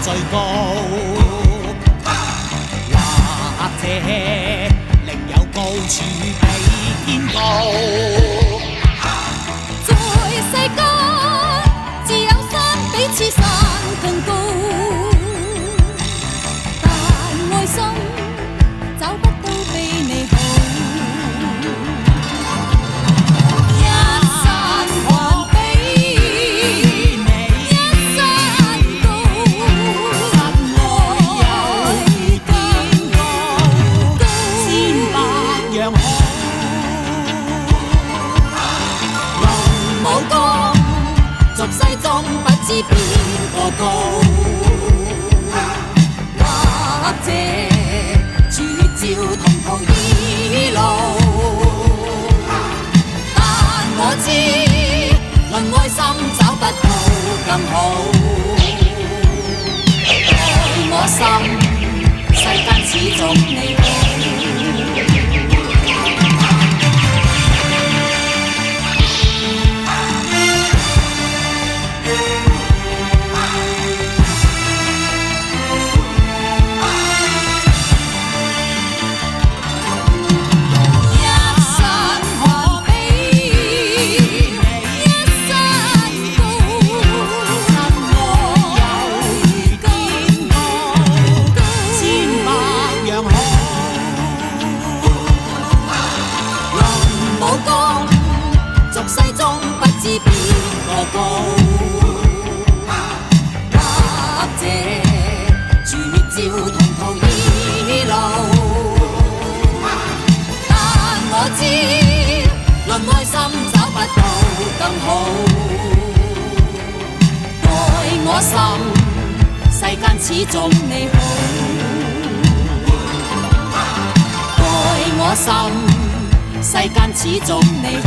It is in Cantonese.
最高，或者另有高處比天高。在世間，自有山比此山更高，但愛心找不到比你好。俗世中不知邊個高，或者處照同途異路，但我知論愛心找不到更好。愛我心，世間始終你好。俗世中不知邊個高，或者處照同途異路，但我知論愛心找不到更好。愛我心，世間始終你好。愛我心，世間始終你好。